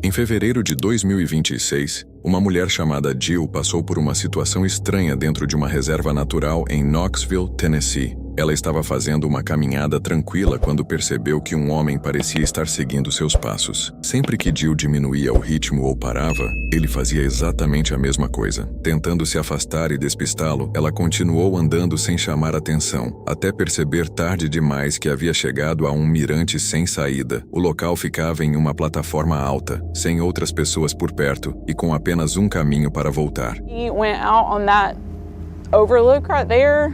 Em fevereiro de 2026, uma mulher chamada Jill passou por uma situação estranha dentro de uma reserva natural em Knoxville, Tennessee. Ela estava fazendo uma caminhada tranquila quando percebeu que um homem parecia estar seguindo seus passos. Sempre que Jill diminuía o ritmo ou parava, ele fazia exatamente a mesma coisa. Tentando se afastar e despistá-lo, ela continuou andando sem chamar atenção, até perceber tarde demais que havia chegado a um mirante sem saída. O local ficava em uma plataforma alta, sem outras pessoas por perto e com apenas um caminho para voltar. He went out on that overlook right there.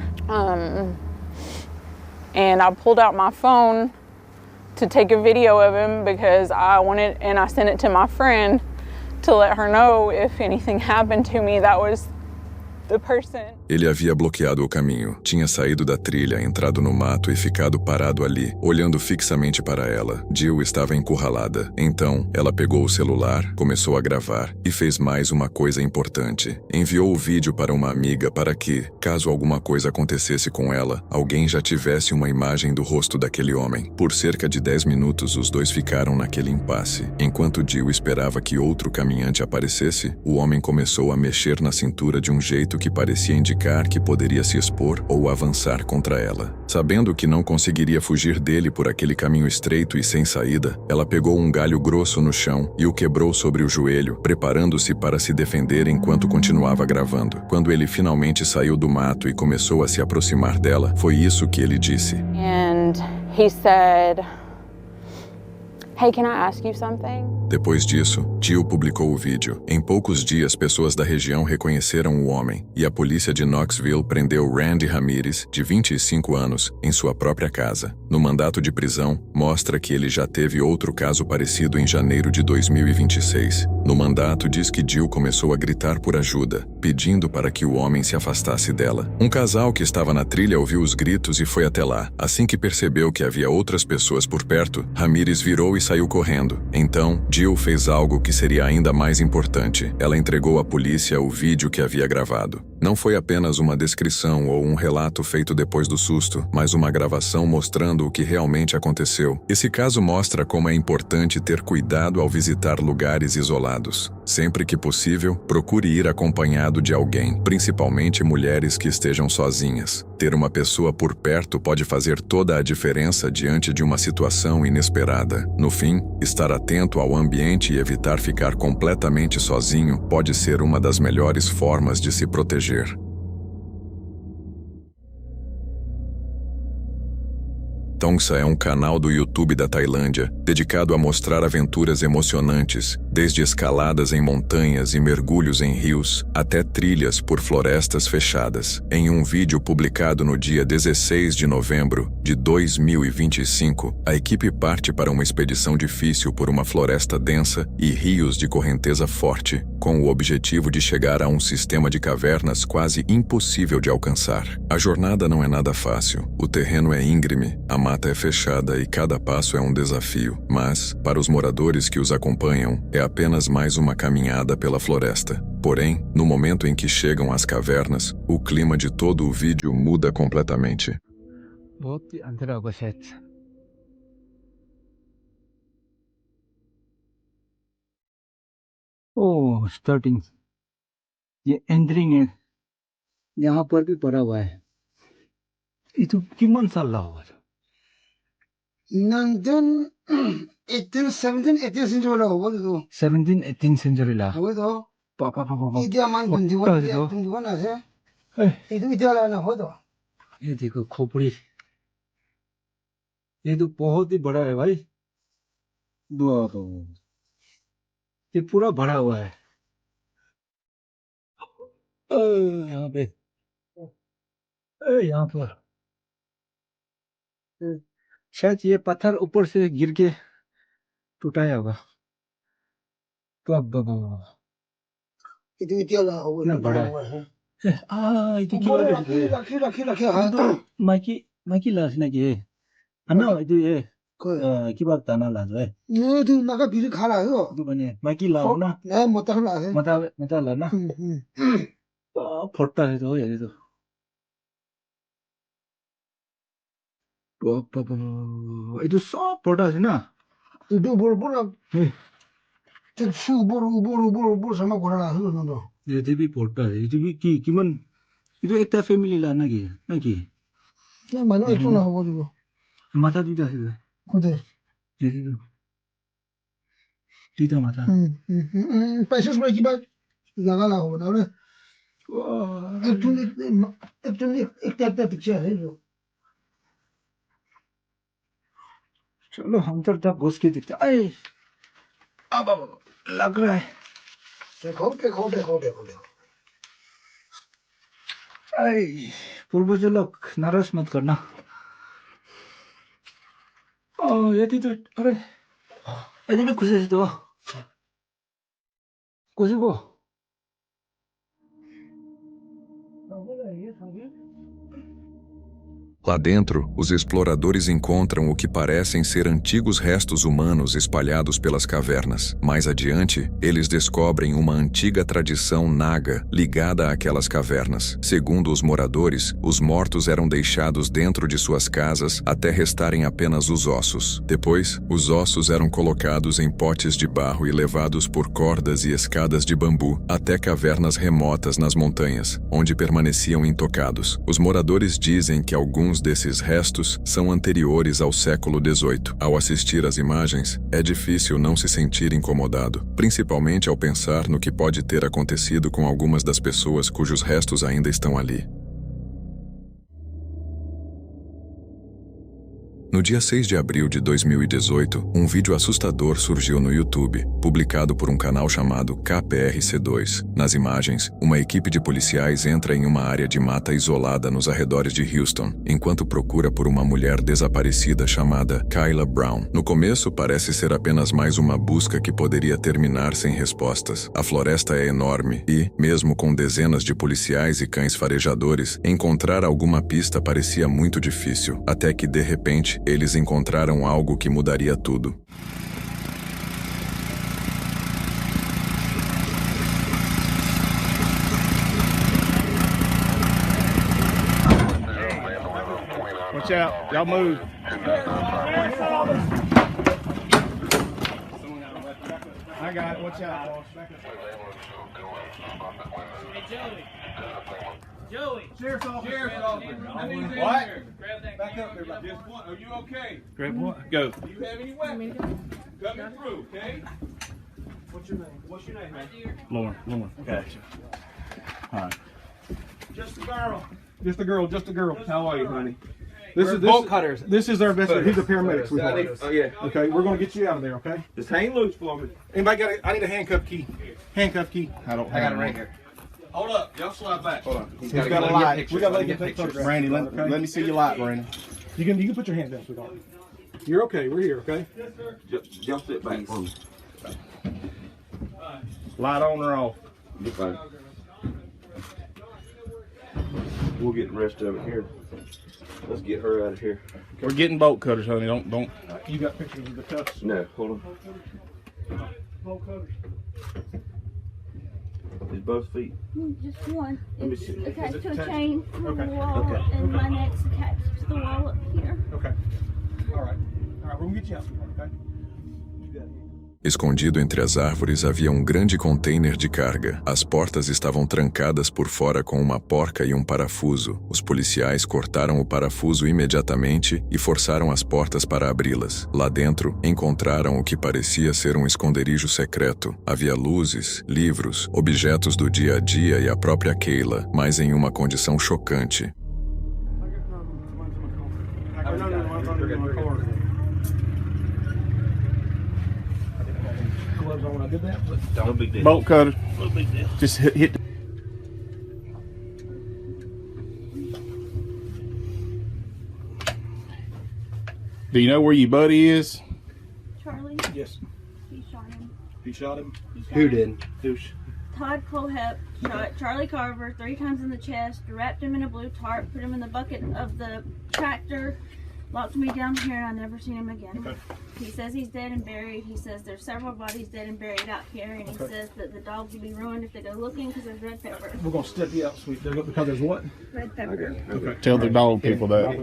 And I pulled out my phone to take a video of him because I wanted, and I sent it to my friend to let her know if anything happened to me, that was the person. Ele havia bloqueado o caminho, tinha saído da trilha, entrado no mato e ficado parado ali, olhando fixamente para ela. Jill estava encurralada. Então, ela pegou o celular, começou a gravar e fez mais uma coisa importante. Enviou o vídeo para uma amiga para que, caso alguma coisa acontecesse com ela, alguém já tivesse uma imagem do rosto daquele homem. Por cerca de 10 minutos, os dois ficaram naquele impasse. Enquanto Jill esperava que outro caminhante aparecesse, o homem começou a mexer na cintura de um jeito que parecia indicar que poderia se expor ou avançar contra ela. Sabendo que não conseguiria fugir dele por aquele caminho estreito e sem saída, ela pegou um galho grosso no chão e o quebrou sobre o joelho, preparando-se para se defender enquanto continuava gravando. Quando ele finalmente saiu do mato e começou a se aproximar dela, foi isso que ele disse. And he said, "Hey, can I ask you something?" Depois disso, Jill publicou o vídeo. Em poucos dias, pessoas da região reconheceram o homem, e a polícia de Knoxville prendeu Randy Ramirez, de 25 anos, em sua própria casa. No mandato de prisão, mostra que ele já teve outro caso parecido em janeiro de 2026. No mandato, diz que Jill começou a gritar por ajuda, pedindo para que o homem se afastasse dela. Um casal que estava na trilha ouviu os gritos e foi até lá. Assim que percebeu que havia outras pessoas por perto, Ramirez virou e saiu correndo. Então, Jill fez algo que seria ainda mais importante. Ela entregou à polícia o vídeo que havia gravado. Não foi apenas uma descrição ou um relato feito depois do susto, mas uma gravação mostrando o que realmente aconteceu. Esse caso mostra como é importante ter cuidado ao visitar lugares isolados. Sempre que possível, procure ir acompanhado de alguém, principalmente mulheres que estejam sozinhas. Ter uma pessoa por perto pode fazer toda a diferença diante de uma situação inesperada. No fim, estar atento ao ambiente e evitar ficar completamente sozinho pode ser uma das melhores formas de se proteger. Tongsa é um canal do YouTube da Tailândia dedicado a mostrar aventuras emocionantes, desde escaladas em montanhas e mergulhos em rios, até trilhas por florestas fechadas. Em um vídeo publicado no dia 16 de novembro de 2025, a equipe parte para uma expedição difícil por uma floresta densa e rios de correnteza forte, com o objetivo de chegar a um sistema de cavernas quase impossível de alcançar. A jornada não é nada fácil, o terreno é íngreme, a mata é fechada e cada passo é um desafio, mas, para os moradores que os acompanham, é apenas mais uma caminhada pela floresta. Porém, no momento em que chegam às cavernas, o clima de todo o vídeo muda completamente. Oh, starting. ये एंट्रिंग है, यहाँ पर भी पड़ा हुआ है। ये तो किमान साल रहा होगा। 1918, 17, 18 century होगा तो 17-18 century ला। होगा तो पापा इतिहास मान 21 ऐसे इतिहास लाना हो तो ये देखो खोपड़ी, ये तो बहुत ही बड़ा है भाई। ये पूरा भरा हुआ है। यहाँ पे, यहाँ पर शायद ये पत्थर ऊपर से गिर के टूटा होगा। तो अब इतिहास ला होगा इतना बड़ा है। itu रखी हाँ maki las na ke ana itu ye kiba tana las ये तो ना का बीज खा रहा है वो itu bane maki la na नहीं मोटा खा रहा है mata la na phota hai to ye to itu सब phota है ना itu बोल बोल 볼 sama 고라나 no. Jadi porta. Itu kiman itu ekta family lah nagi. Ya mana itu na hobo dibo. Mata dita sih. Kode. Jadi itu. Dita mata. Paisa semua kibat laga la hobo na re. Actually ekta picture है जो. चलो हम तो घुस के देखते हैं। अब लग रहा है। देखो पूर्वज लोग नाराज मत करना। यदि तो अरे अरे मैं कुछ ऐसे तो कुछ वो Lá dentro, os exploradores encontram o que parecem ser antigos restos humanos espalhados pelas cavernas. Mais adiante, eles descobrem uma antiga tradição naga ligada àquelas cavernas. Segundo os moradores, os mortos eram deixados dentro de suas casas até restarem apenas os ossos. Depois, os ossos eram colocados em potes de barro e levados por cordas e escadas de bambu até cavernas remotas nas montanhas, onde permaneciam intocados. Os moradores dizem que alguns desses restos são anteriores ao século XVIII. Ao assistir às imagens, é difícil não se sentir incomodado, principalmente ao pensar no que pode ter acontecido com algumas das pessoas cujos restos ainda estão ali. No dia 6 de abril de 2018, um vídeo assustador surgiu no YouTube, publicado por um canal chamado KPRC2. Nas imagens, uma equipe de policiais entra em uma área de mata isolada nos arredores de Houston, enquanto procura por uma mulher desaparecida chamada Kayla Brown. No começo, parece ser apenas mais uma busca que poderia terminar sem respostas. A floresta é enorme e, mesmo com dezenas de policiais e cães farejadores, encontrar alguma pista parecia muito difícil, até que, de repente, eles encontraram algo que mudaria tudo. Watch out. Y'all move. I got it. Watch out, boss. Hey, Joey. Sheriff's officer. What? Grab that Back up there. Just one. Are you okay? Grab what? Go. Do you have any weapons? Coming through, okay? What's your name, man? Lauren. Gotcha. All right. Just a girl. Just a girl. How are you, honey? We're bolt cutters. This is our best. He's a paramedic, Oh, sweetheart. yeah. Okay, we're gonna get you out of there. Okay. Just hang loose for me. Anybody got? I need a handcuff key. Handcuff key. I don't. I got it right here. Hold up. Y'all slide back. Hold on. He's got a light. We got to get pictures. Randy, let me see your light, Randy. You can put your hands down, sweetheart. You're okay. We're here, okay? Y'all sit back for me. Light on or off? You're fine. We'll get the rest of it here. Let's get her out of here. We're getting bolt cutters, honey. Don't. You got pictures of the cuffs? No, hold on. Bolt cutters. Is both feet? Just one. Let me It's see. attached to a chain on Okay. the wall, Okay. and my neck's attached to the wall up here. Okay. All right. We're gonna get you out, sweetheart, okay? You got it. Escondido entre as árvores havia um grande container de carga. As portas estavam trancadas por fora com uma porca e um parafuso. Os policiais cortaram o parafuso imediatamente e forçaram as portas para abri-las. Lá dentro, encontraram o que parecia ser um esconderijo secreto. Havia luzes, livros, objetos do dia a dia e a própria Kayla, mas em uma condição chocante. No big deal. Bolt cutter. No big deal. Just hit. Do you know where your buddy is? Charlie, Yes. he shot him. He shot him. He shot Who him. did? Who's? Todd Colehep shot Charlie Carver 3 times in the chest, wrapped him in a blue tarp, put him in the bucket of the tractor, locked me down here, and I never seen him again. Okay. He says he's dead and buried. He says there's several bodies dead and buried out here, and he Okay. says that the dogs will be ruined if they go looking because there's red pepper. We're gonna step you out, sweet. Because there's what? Red pepper. Okay. Tell the dog people that.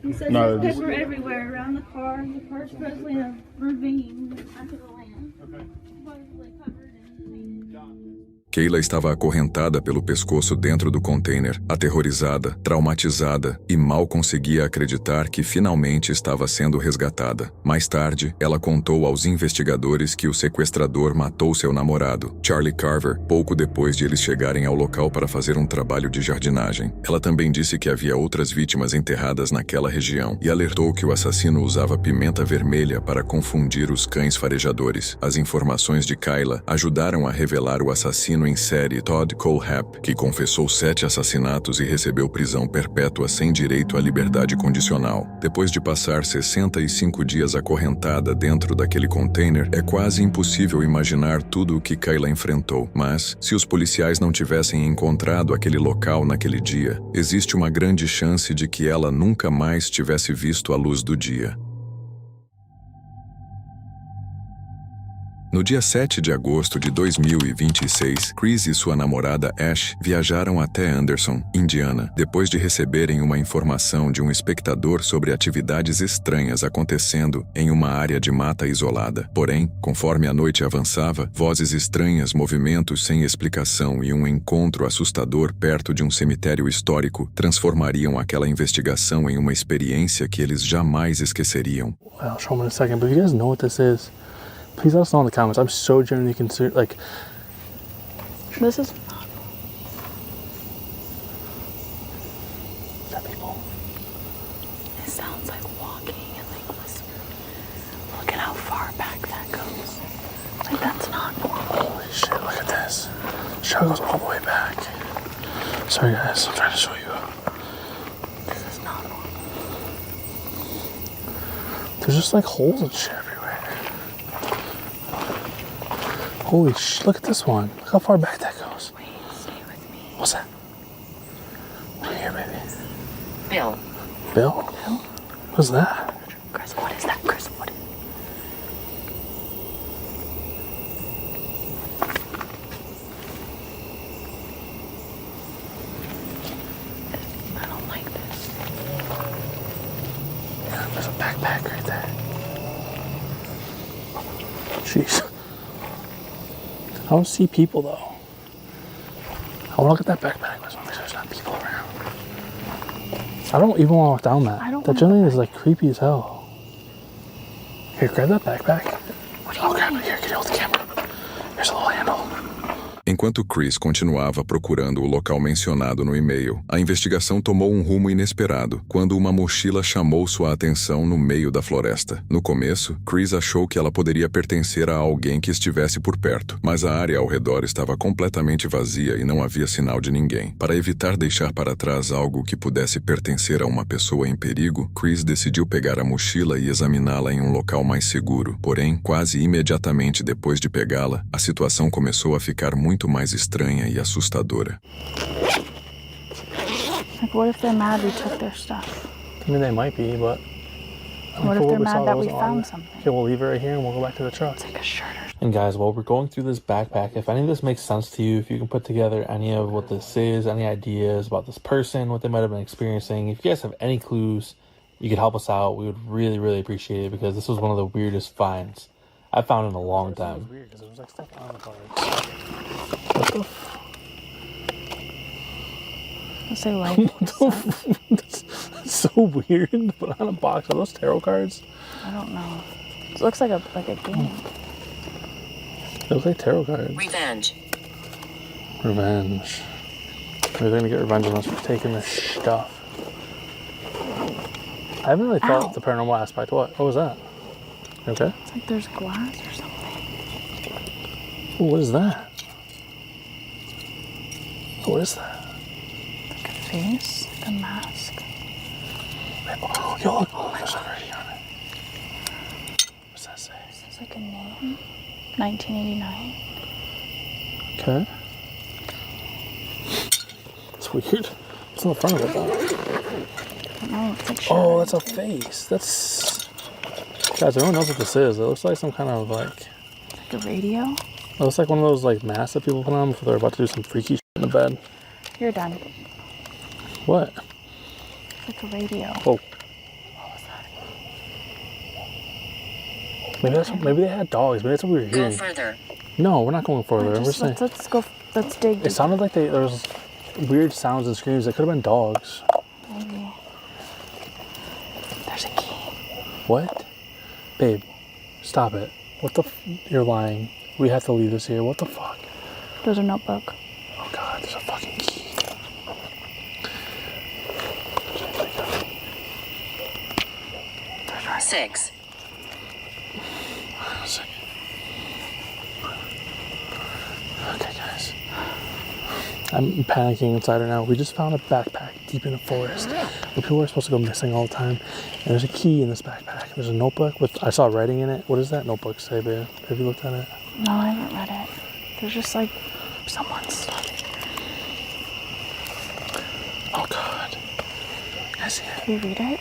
He says No, there's just- pepper everywhere around the car. The car's supposedly in a ravine under the land. Supposedly covered in paint. Kayla estava acorrentada pelo pescoço dentro do container, aterrorizada, traumatizada e mal conseguia acreditar que finalmente estava sendo resgatada. Mais tarde, ela contou aos investigadores que o sequestrador matou seu namorado, Charlie Carver, pouco depois de eles chegarem ao local para fazer um trabalho de jardinagem. Ela também disse que havia outras vítimas enterradas naquela região e alertou que o assassino usava pimenta vermelha para confundir os cães farejadores. As informações de Kayla ajudaram a revelar o assassino em série Todd Kohlhepp, que confessou 7 assassinatos e recebeu prisão perpétua sem direito à liberdade condicional. Depois de passar 65 dias acorrentada dentro daquele container, é quase impossível imaginar tudo o que Kayla enfrentou. Mas, se os policiais não tivessem encontrado aquele local naquele dia, existe uma grande chance de que ela nunca mais tivesse visto a luz do dia. No dia 7 de agosto de 2026, Chris e sua namorada Ash viajaram até Anderson, Indiana, depois de receberem uma informação de um espectador sobre atividades estranhas acontecendo em uma área de mata isolada. Porém, conforme a noite avançava, vozes estranhas, movimentos sem explicação e um encontro assustador perto de um cemitério histórico transformariam aquela investigação em uma experiência que eles jamais esqueceriam. I'll show them in a second, but if you guys know what this is, please let us know in the comments. I'm so genuinely concerned. Like, This is is that people? it sounds like walking and like look at how far back that goes. Like that's not normal. Holy shit, look at this. Show goes all the way back. Sorry guys, I'm trying to show you. This is not normal. There's just like holes and shit everywhere. Holy shit, look at this one. Look how far back that goes. Wait, stay with me. What's that? Right here, baby. Bill. Bill? What's that? Chris, what is that? Chris, what is I don't like this. Yeah, there's a backpack right there. Jeez. I don't see people though. I want to look at that backpack. I just want to make sure there's not people around. I don't even want to walk down that. I don't That wanna generally go is like creepy as hell. Here, grab that backpack. I'll grab it. Here, get it with the camera. Here's a little handle. Enquanto Chris continuava procurando o local mencionado no e-mail, a investigação tomou um rumo inesperado quando uma mochila chamou sua atenção no meio da floresta. No começo, Chris achou que ela poderia pertencer a alguém que estivesse por perto, mas a área ao redor estava completamente vazia e não havia sinal de ninguém. Para evitar deixar para trás algo que pudesse pertencer a uma pessoa em perigo, Chris decidiu pegar a mochila e examiná-la em um local mais seguro. Porém, quase imediatamente depois de pegá-la, a situação começou a ficar muito mais estranha e assustadora. Like, what if they're mad we took their stuff? I mean, they might be, but... What if they're mad that we wasn't on found there. something? Okay, we'll leave it right here and we'll go back to the truck. It's like a shirt or And guys, while we're going through this backpack, if any of this makes sense to you, if you can put together any of what this is, any ideas about this person, what they might have been experiencing, if you guys have any clues, you could help us out. We would really, really appreciate it because this was one of the weirdest finds I've found in a long time. It was weird because there was like stuff on the cards. What the f- Let's say like That's so weird to put on a box. Are those tarot cards? I don't know. It looks like a game. They look like tarot cards. Revenge. Revenge. Maybe they're gonna get revenge on us for taking this stuff. I haven't really felt the paranormal aspect. What was that? You okay? It's like there's glass or something. Ooh, what is that? What is that? Like a face, like a mask. Oh, yo, look. Oh, there's already on it. What's that say? It's like a name. 1989. Okay. It's weird. What's on the front of it though? No, it's like Oh, that's a face. That's... Guys, everyone knows what this is. It looks like some kind of like... like a radio. It looks like one of those like masks that people put on before they're about to do some freaky shit in the bed. You're done. What? It's like a radio. Oh. What was that? Maybe they had dogs. Maybe that's what we were hearing. Go further. No, we're not going further. Let's go. Let's dig. It sounded like there was weird sounds and screams. That could have been dogs. Maybe. There's a key. What? Babe, stop it. What the You're lying. We have to leave this here. What the fuck? There's a notebook. Oh god, there's a fucking key. 6. A second. Okay, guys. I'm panicking inside right now. We just found a backpack deep in the forest. The people are supposed to go missing all the time. And there's a key in this backpack. There's a notebook with, I saw writing in it. What does that notebook say, babe? Have you looked at it? No, I haven't read it. There's just like someone's stuff. Oh god. I see it. Can you read it?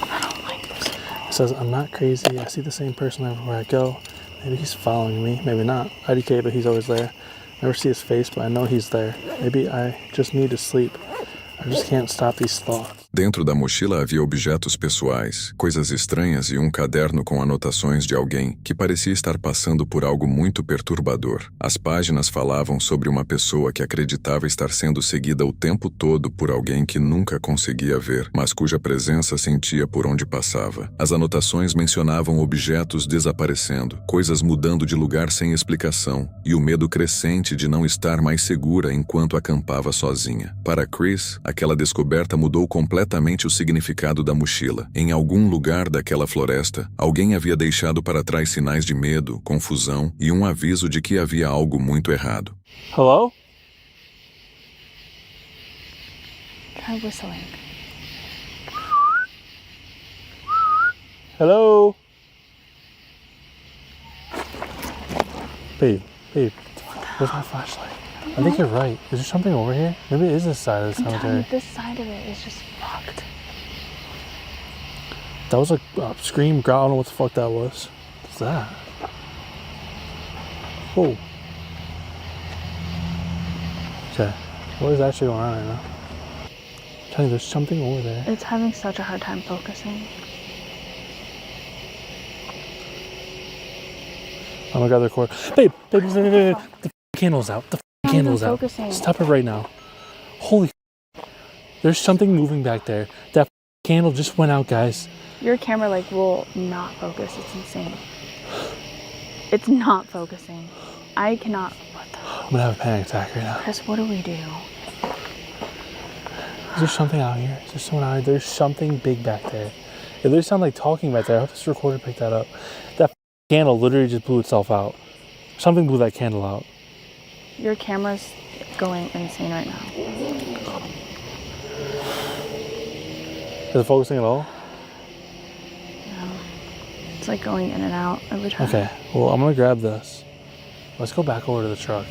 I don't like this. It says, I'm not crazy. I see the same person everywhere I go. Maybe he's following me. Maybe not. IDK, but he's always there. Never see his face, but I know he's there. Maybe I just need to sleep. I just can't stop these thoughts. Dentro da mochila havia objetos pessoais, coisas estranhas e um caderno com anotações de alguém que parecia estar passando por algo muito perturbador. As páginas falavam sobre uma pessoa que acreditava estar sendo seguida o tempo todo por alguém que nunca conseguia ver, mas cuja presença sentia por onde passava. As anotações mencionavam objetos desaparecendo, coisas mudando de lugar sem explicação, e o medo crescente de não estar mais segura enquanto acampava sozinha. Para Chris, aquela descoberta mudou completamente o significado da mochila. Em algum lugar daquela floresta, alguém havia deixado para trás sinais de medo, confusão e um aviso de que havia algo muito errado. Hello? Try whistling. Hello? Babe, where's my flashlight? I think you're right. Is there something over here? Maybe it is this side of the cemetery. This side of it is just fucked. That was a scream, growl. I don't know what the fuck that was. What's that? Whoa. Okay. What is actually going on right now? I'm telling you, there's something over there. It's having such a hard time focusing. Oh my god, they're recording. Babe. The candle's out. The candle's out. Focusing. Stop it right now. Holy there's something moving back there. That candle just went out, guys. Your camera will not focus. It's insane. It's not focusing. I cannot. What the? I'm gonna have a panic attack right now. Chris, what do we do? Is there something out here? Is there someone out here? There's something big back there. If there's sound like talking back there, I hope this recorder picked that up. That candle literally just blew itself out. Something blew that candle out. Your camera's going insane right now. Is it focusing at all? No. It's like going in and out every time. Okay, well, I'm gonna grab this. Let's go back over to the truck.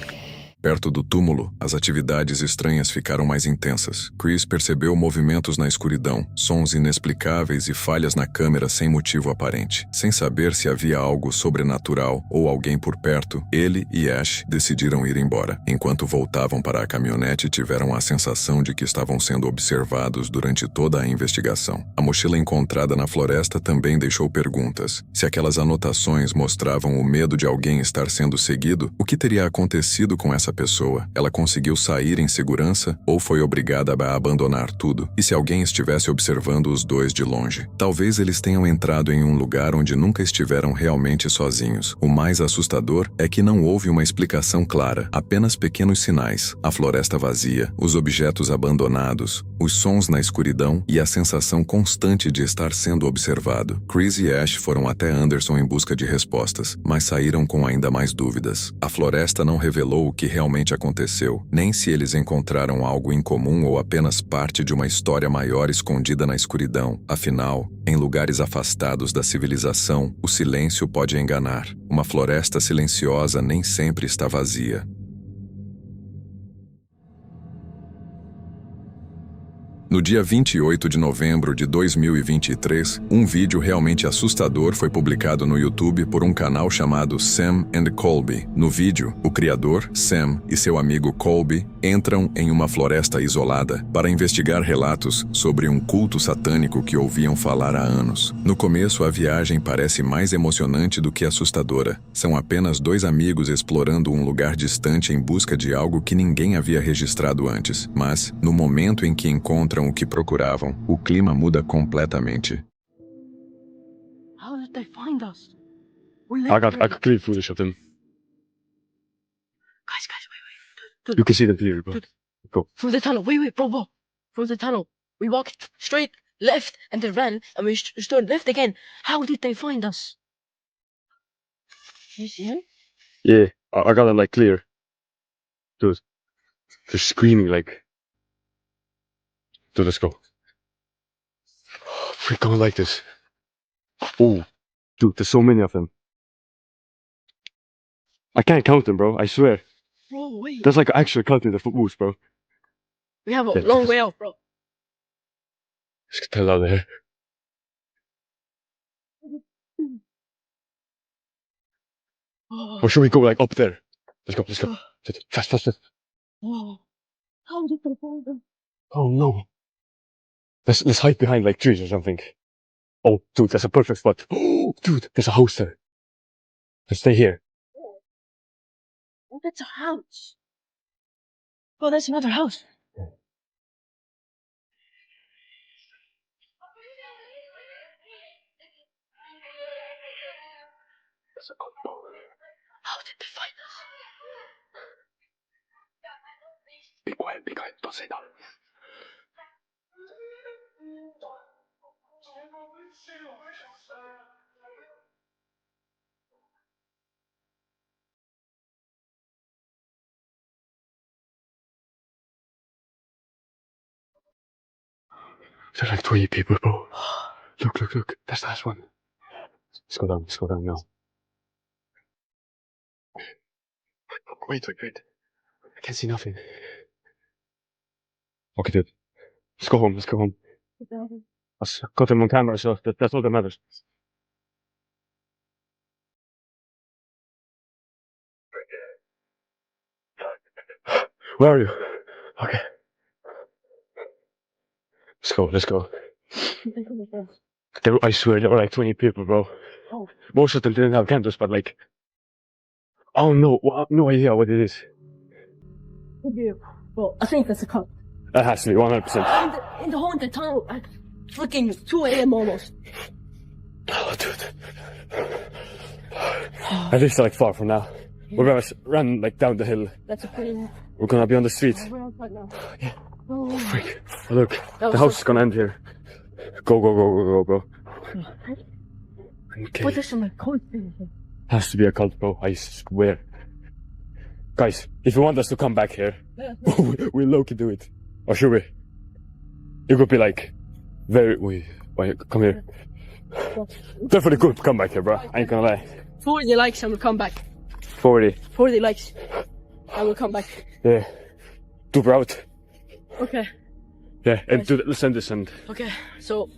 Perto do túmulo, as atividades estranhas ficaram mais intensas. Chris percebeu movimentos na escuridão, sons inexplicáveis e falhas na câmera sem motivo aparente. Sem saber se havia algo sobrenatural ou alguém por perto, ele e Ash decidiram ir embora. Enquanto voltavam para a caminhonete, tiveram a sensação de que estavam sendo observados durante toda a investigação. A mochila encontrada na floresta também deixou perguntas. Se aquelas anotações mostravam o medo de alguém estar sendo seguido, o que teria acontecido com essa pessoa? Ela conseguiu sair em segurança ou foi obrigada a abandonar tudo? E se alguém estivesse observando os dois de longe? Talvez eles tenham entrado em um lugar onde nunca estiveram realmente sozinhos. O mais assustador é que não houve uma explicação clara, apenas pequenos sinais, a floresta vazia, os objetos abandonados, os sons na escuridão e a sensação constante de estar sendo observado. Chris e Ash foram até Anderson em busca de respostas, mas saíram com ainda mais dúvidas. A floresta não revelou o que realmente aconteceu, nem se eles encontraram algo em comum ou apenas parte de uma história maior escondida na escuridão. Afinal, em lugares afastados da civilização, o silêncio pode enganar. Uma floresta silenciosa nem sempre está vazia. No dia 28 de novembro de 2023, um vídeo realmente assustador foi publicado no YouTube por um canal chamado Sam and Colby. No vídeo, o criador, Sam, e seu amigo Colby entram em uma floresta isolada para investigar relatos sobre um culto satânico que ouviam falar há anos. No começo, a viagem parece mais emocionante do que assustadora. São apenas dois amigos explorando um lugar distante em busca de algo que ninguém havia registrado antes. Mas, no momento em que encontram o que procuravam, o clima muda completamente. How did they find us? I got clear footage of them. Guys, wait. You can see them clearly, bro. Dude. Go. Through the tunnel. Wait, bro. Through the tunnel. We walked straight left and then ran and we stood left again. How did they find us? You see him? Yeah, I got it like clear. Dude, they're screaming like. Dude, let's go. We're going like this. Oh, dude, there's so many of them. I can't count them, bro. I swear. Bro, wait. That's like actually counting the footballs, bro. We have a long way out, bro. Let's get the hell out of here. Or should we go like up there? Let's go. Fast. Whoa. How did they find them? Oh no. Let's hide behind like trees or something. Oh, dude, that's a perfect spot. Oh, dude, there's a house there. Let's stay here. Oh, that's a house. Oh, that's another house. How did they find us? Be quiet. Don't say that. There's like 20 people, bro. Look. That's the last one. Let's go down now. Wait. I can't see nothing. Okay, dude. Let's go home. I've got them on camera, so that's all that matters. Where are you? Okay. Let's go. I swear there were like 20 people, bro. Oh. Most of them didn't have candles, but like... Oh no, no idea what it is. Well, I think that's a cop. That has to be 100%. In the haunted tunnel at freaking 2 a.m. almost. Oh, dude. At least like far from now. Yeah. We're gonna run like down the hill. That's a pretty... We're gonna be on the street. We're outside now. Yeah. Oh. Freak. Oh, look, the house is gonna end here. Go, bro. Okay. What is some cult thing? Has to be a cult, bro. I swear. Guys, if you want us to come back here, we'll low-key do it. Or should we? It could be like wait, come here. Definitely could come back here, bro. I ain't gonna lie. 40 likes and we'll come back. 40 likes and we'll come back. Yeah. Super out. Okay. Yeah, and let's send this and... Okay, so...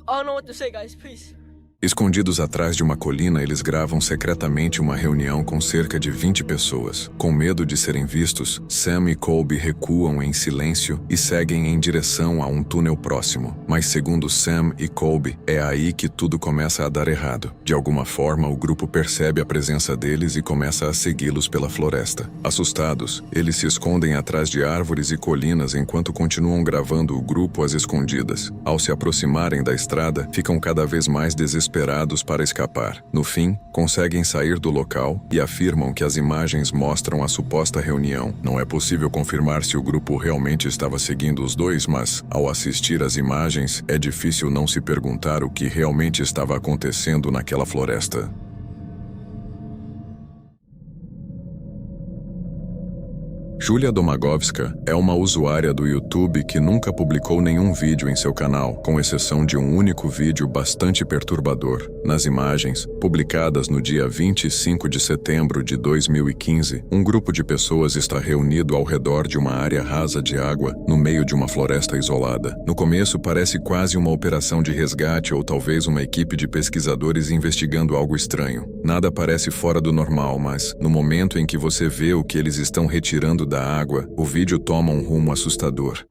I don't know what to say, guys, please. Escondidos atrás de uma colina, eles gravam secretamente uma reunião com cerca de 20 pessoas. Com medo de serem vistos, Sam e Colby recuam em silêncio e seguem em direção a um túnel próximo. Mas segundo Sam e Colby, é aí que tudo começa a dar errado. De alguma forma, o grupo percebe a presença deles e começa a segui-los pela floresta. Assustados, eles se escondem atrás de árvores e colinas enquanto continuam gravando o grupo às escondidas. Ao se aproximarem da estrada, ficam cada vez mais desesperados para escapar. No fim, conseguem sair do local e afirmam que as imagens mostram a suposta reunião. Não é possível confirmar se o grupo realmente estava seguindo os dois, mas, ao assistir às imagens, é difícil não se perguntar o que realmente estava acontecendo naquela floresta. Julia Domagovska é uma usuária do YouTube que nunca publicou nenhum vídeo em seu canal, com exceção de um único vídeo bastante perturbador. Nas imagens, publicadas no dia 25 de setembro de 2015, um grupo de pessoas está reunido ao redor de uma área rasa de água, no meio de uma floresta isolada. No começo, parece quase uma operação de resgate ou talvez uma equipe de pesquisadores investigando algo estranho. Nada parece fora do normal, mas, no momento em que você vê o que eles estão retirando da água, o vídeo toma um rumo assustador.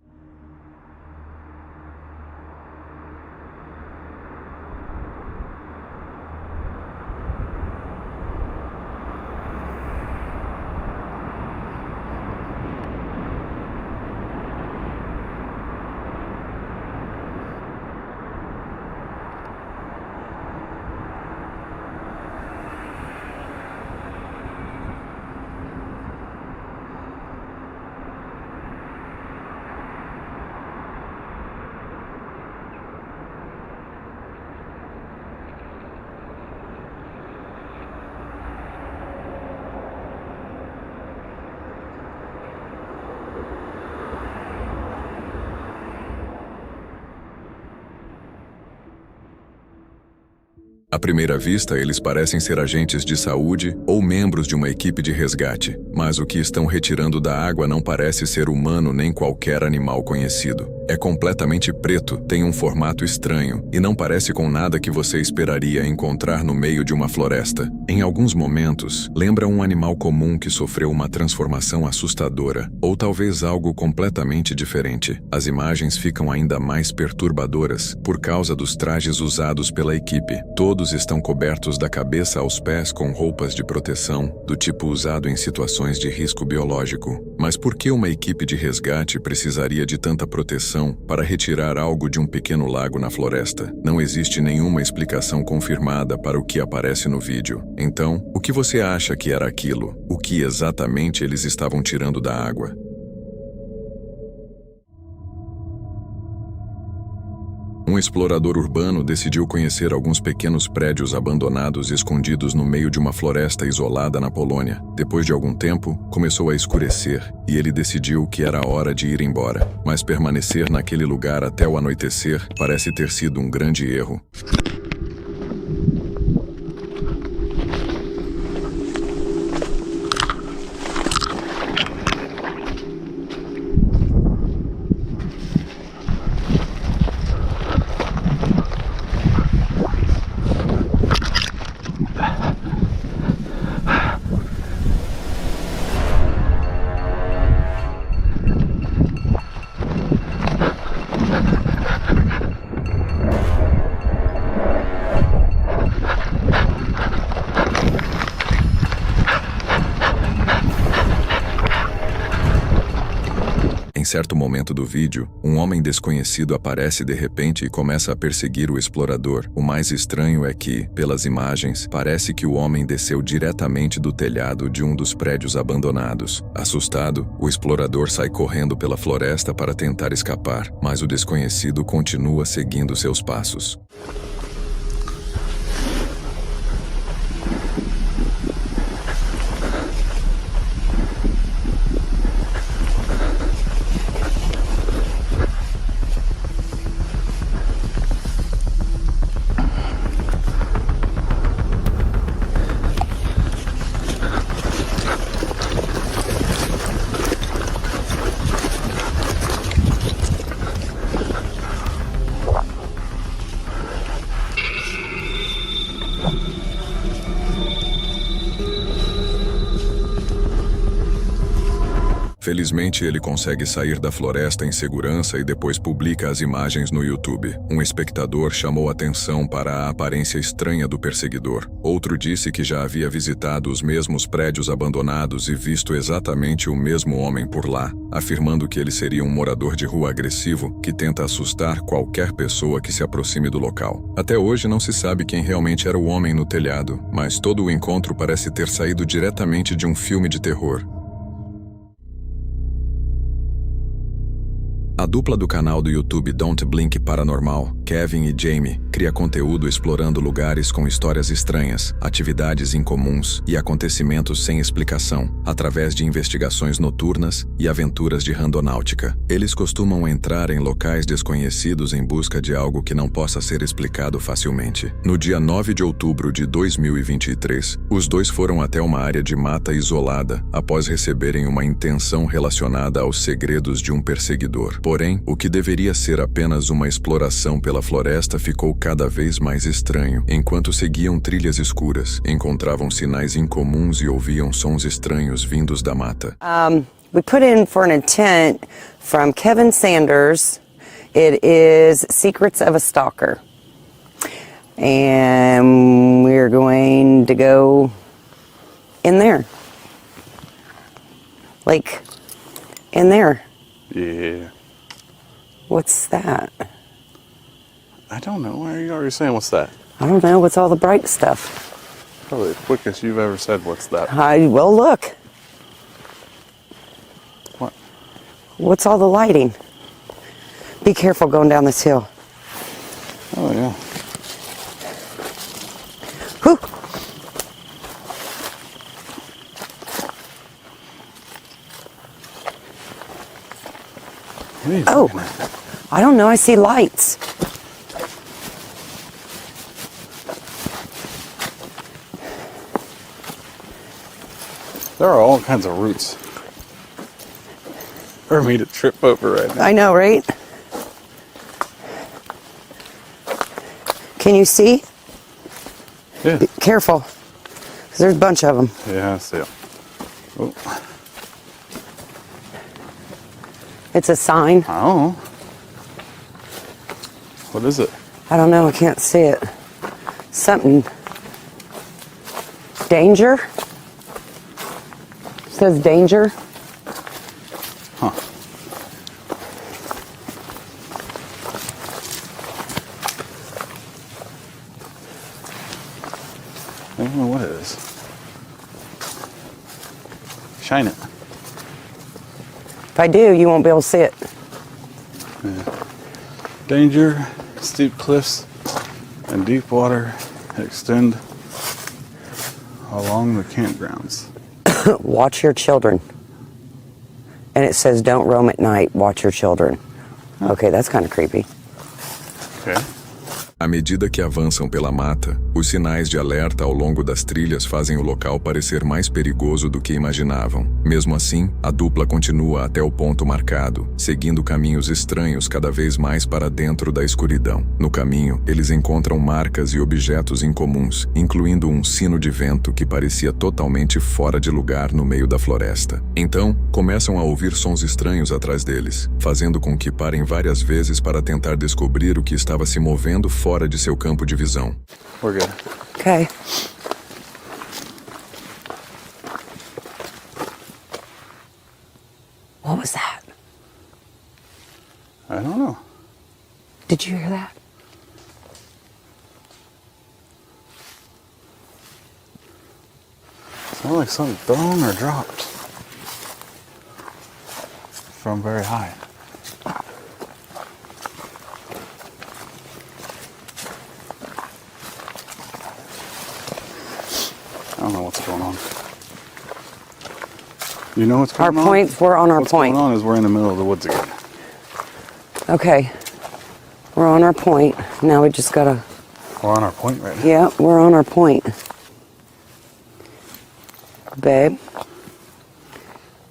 À primeira vista, eles parecem ser agentes de saúde ou membros de uma equipe de resgate, mas o que estão retirando da água não parece ser humano nem qualquer animal conhecido. É completamente preto, tem um formato estranho e não parece com nada que você esperaria encontrar no meio de uma floresta. Em alguns momentos, lembra um animal comum que sofreu uma transformação assustadora, ou talvez algo completamente diferente. As imagens ficam ainda mais perturbadoras por causa dos trajes usados pela equipe. Todos estão cobertos da cabeça aos pés com roupas de proteção, do tipo usado em situações de risco biológico. Mas por que uma equipe de resgate precisaria de tanta proteção para retirar algo de um pequeno lago na floresta? Não existe nenhuma explicação confirmada para o que aparece no vídeo. Então, o que você acha que era aquilo? O que exatamente eles estavam tirando da água? Um explorador urbano decidiu conhecer alguns pequenos prédios abandonados escondidos no meio de uma floresta isolada na Polônia. Depois de algum tempo, começou a escurecer e ele decidiu que era hora de ir embora. Mas permanecer naquele lugar até o anoitecer parece ter sido um grande erro. Em certo momento do vídeo, um homem desconhecido aparece de repente e começa a perseguir o explorador. O mais estranho é que, pelas imagens, parece que o homem desceu diretamente do telhado de um dos prédios abandonados. Assustado, o explorador sai correndo pela floresta para tentar escapar, mas o desconhecido continua seguindo seus passos. Felizmente, ele consegue sair da floresta em segurança e depois publica as imagens no YouTube. Um espectador chamou atenção para a aparência estranha do perseguidor. Outro disse que já havia visitado os mesmos prédios abandonados e visto exatamente o mesmo homem por lá, afirmando que ele seria um morador de rua agressivo que tenta assustar qualquer pessoa que se aproxime do local. Até hoje não se sabe quem realmente era o homem no telhado, mas todo o encontro parece ter saído diretamente de um filme de terror. A dupla do canal do YouTube Don't Blink Paranormal, Kevin e Jamie, cria conteúdo explorando lugares com histórias estranhas, atividades incomuns e acontecimentos sem explicação, através de investigações noturnas e aventuras de randonáutica. Eles costumam entrar em locais desconhecidos em busca de algo que não possa ser explicado facilmente. No dia 9 de outubro de 2023, os dois foram até uma área de mata isolada após receberem uma intenção relacionada aos segredos de um perseguidor. Porém, o que deveria ser apenas uma exploração pela floresta ficou cada vez mais estranho. Enquanto seguiam trilhas escuras, encontravam sinais incomuns e ouviam sons estranhos vindos da mata. We put in for an intent from Kevin Sanders. It is Secrets of a Stalker. And we're going to go in there. Like, in there. Yeah. What's that? I don't know. Why are you already saying what's that? I don't know. What's all the bright stuff? Probably the quickest you've ever said what's that. Well, look. What? What's all the lighting? Be careful going down this hill. Oh, yeah. Whew. Oh, I don't know. I see lights. There are all kinds of roots for me to trip over right now. I know, right? Can you see? Yeah. Be careful. 'Cause there's a bunch of them. Yeah, I see it. Oh. It's a sign. Oh. What is it? I don't know. I can't see it. Something. Danger? It says danger. Huh. I don't know what it is. Shine it. If I do, you won't be able to see it. Yeah. Danger, steep cliffs, and deep water extend along the campgrounds. Watch your children. And it says don't roam at night, watch your children. Okay, that's kind of creepy. Okay. À medida que avançam pela mata, os sinais de alerta ao longo das trilhas fazem o local parecer mais perigoso do que imaginavam. Mesmo assim, a dupla continua até o ponto marcado, seguindo caminhos estranhos cada vez mais para dentro da escuridão. No caminho, eles encontram marcas e objetos incomuns, incluindo um sino de vento que parecia totalmente fora de lugar no meio da floresta. Então, começam a ouvir sons estranhos atrás deles, fazendo com que parem várias vezes para tentar descobrir o que estava se movendo fora de seu campo de visão. We're good. Okay. What was that? I don't know. Did you hear that? Sounds like something thrown or dropped from very high. I don't know what's going on. You know what's going on? Our point, we're on our what's point. What's going on is we're in the middle of the woods again. Okay. We're on our point. Now we just gotta... We're on our point right now. Yeah, we're on our point. Babe.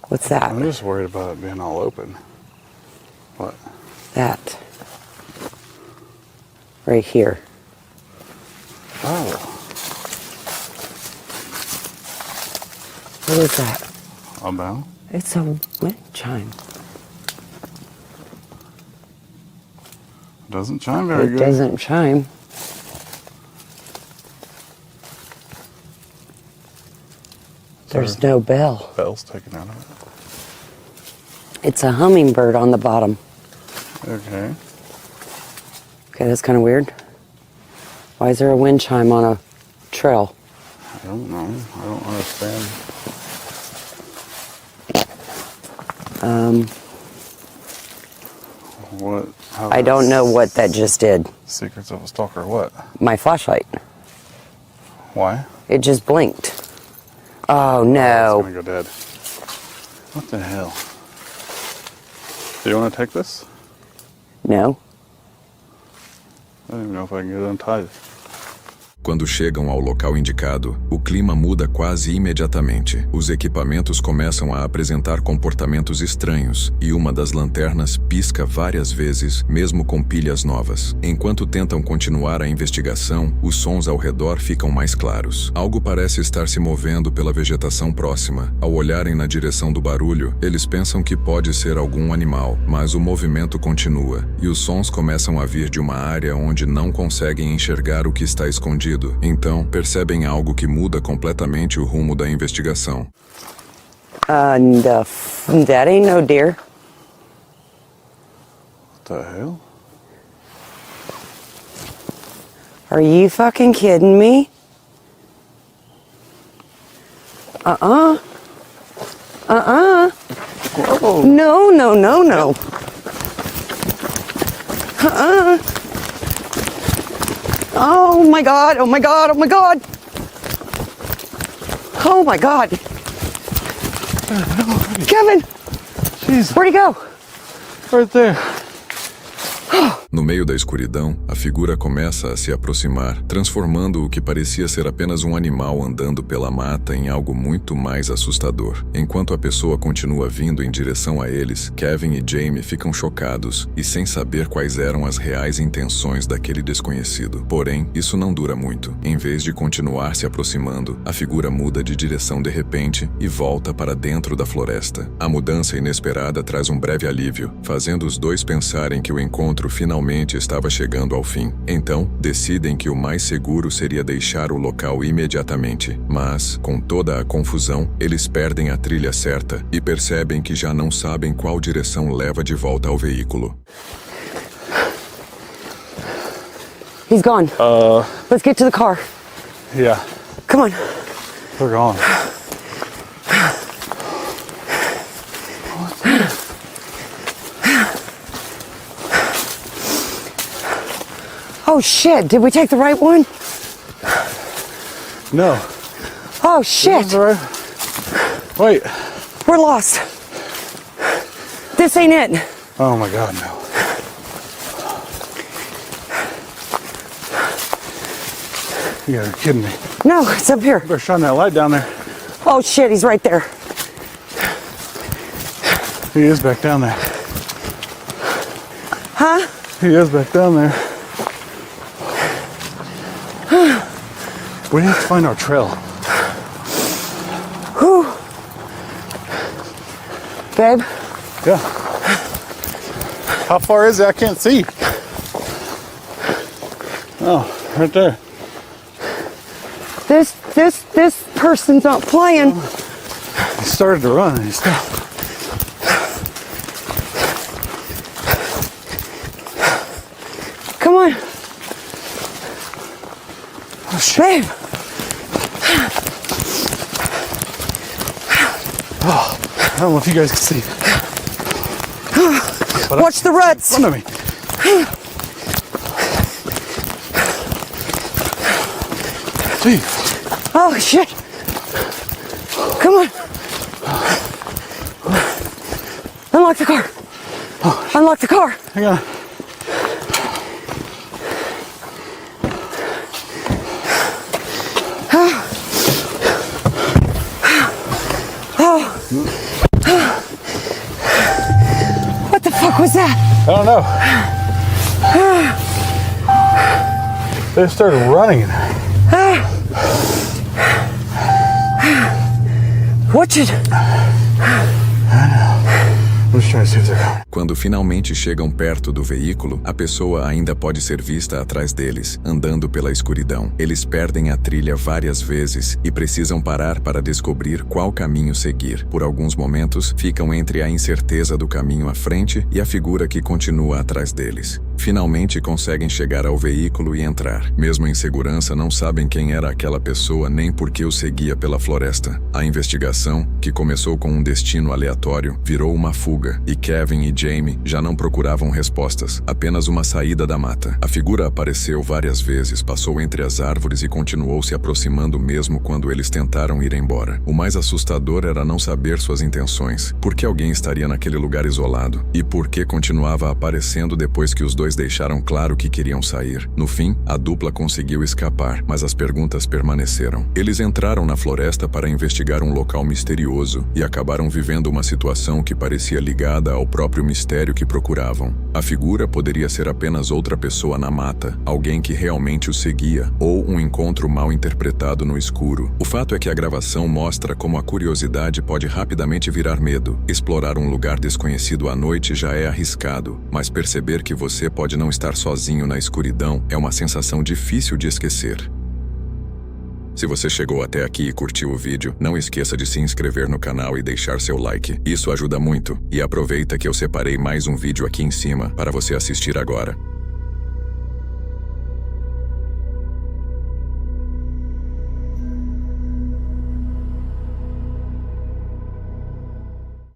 What's that? I'm just worried about it being all open. What? That. Right here. Oh. What is that? A bell? It's a wind chime. Doesn't chime very good. It doesn't chime. There's no bell. Bell's taken out of It's a hummingbird on the bottom. it. Okay. Okay, that's kind of weird. Why is there a wind chime on a trail? I don't know. I don't understand. What? I don't know what that just did. Secrets of a Stalker, what? My flashlight. Why? It just blinked. Oh It's no. gonna go dead. What the hell? Do you want to take this? No. I don't even know if I can get it untied. Quando chegam ao local indicado, o clima muda quase imediatamente. Os equipamentos começam a apresentar comportamentos estranhos e uma das lanternas pisca várias vezes, mesmo com pilhas novas. Enquanto tentam continuar a investigação, os sons ao redor ficam mais claros. Algo parece estar se movendo pela vegetação próxima. Ao olharem na direção do barulho, eles pensam que pode ser algum animal, mas o movimento continua e os sons começam a vir de uma área onde não conseguem enxergar o que está escondido. Então, percebem algo que muda completamente o rumo da investigação. That ain't no deer. What the hell? Are you fucking kidding me? Uh-uh. No, no, no, no. Oh my God, oh my God, oh my God. Oh my God. Kevin! Jesus. Where'd he go? Right there. No meio da escuridão, a figura começa a se aproximar, transformando o que parecia ser apenas um animal andando pela mata em algo muito mais assustador. Enquanto a pessoa continua vindo em direção a eles, Kevin e Jamie ficam chocados e sem saber quais eram as reais intenções daquele desconhecido. Porém, isso não dura muito. Em vez de continuar se aproximando, a figura muda de direção de repente e volta para dentro da floresta. A mudança inesperada traz um breve alívio, fazendo os dois pensarem que o encontro finalmente estava chegando ao fim. Então, decidem que o mais seguro seria deixar o local imediatamente. Mas, com toda a confusão, eles perdem a trilha certa e percebem que já não sabem qual direção leva de volta ao veículo. He's gone. Let's get to the car. Yeah. Come on. We're gone. Oh shit, did we take the right one? No. Oh shit. Wait. We're lost. This ain't it. Oh my God, no. You gotta be kidding me. No, it's up here. Better shine that light down there. Oh shit, he's right there. He is back down there. Huh? He is back down there. We have to find our trail. Whew. Babe? Yeah. How far is it? I can't see. Oh, right there. This person's not playing. He started to run and he stopped. Come on. Oh, shit. Babe. Oh, I don't know if you guys can see. Watch the ruts. In front of me. Jeez. Oh shit. Come on. Unlock the car. Unlock the car. Hang on. What the fuck was that? I don't know. They started running. What should... I'm just trying to see if they're coming. Quando finalmente chegam perto do veículo, a pessoa ainda pode ser vista atrás deles, andando pela escuridão. Eles perdem a trilha várias vezes e precisam parar para descobrir qual caminho seguir. Por alguns momentos, ficam entre a incerteza do caminho à frente e a figura que continua atrás deles. Finalmente conseguem chegar ao veículo e entrar. Mesmo em segurança, não sabem quem era aquela pessoa nem por que o seguia pela floresta. A investigação, que começou com um destino aleatório, virou uma fuga fuga, e Kevin e Jamie já não procuravam respostas, apenas uma saída da mata. A figura apareceu várias vezes, passou entre as árvores e continuou se aproximando mesmo quando eles tentaram ir embora. O mais assustador era não saber suas intenções. Por que alguém estaria naquele lugar isolado? E por que continuava aparecendo depois que os dois deixaram claro que queriam sair? No fim, a dupla conseguiu escapar, mas as perguntas permaneceram. Eles entraram na floresta para investigar um local misterioso e acabaram vivendo uma situação que parecia ligada ao próprio mistério que procuravam. A figura poderia ser apenas outra pessoa na mata, alguém que realmente o seguia, ou um encontro mal interpretado no escuro. O fato é que a gravação mostra como a curiosidade pode rapidamente virar medo. Explorar um lugar desconhecido à noite já é arriscado, mas perceber que você pode não estar sozinho na escuridão é uma sensação difícil de esquecer. Se você chegou até aqui e curtiu o vídeo, não esqueça de se inscrever no canal e deixar seu like. Isso ajuda muito. E aproveita que eu separei mais um vídeo aqui em cima para você assistir agora.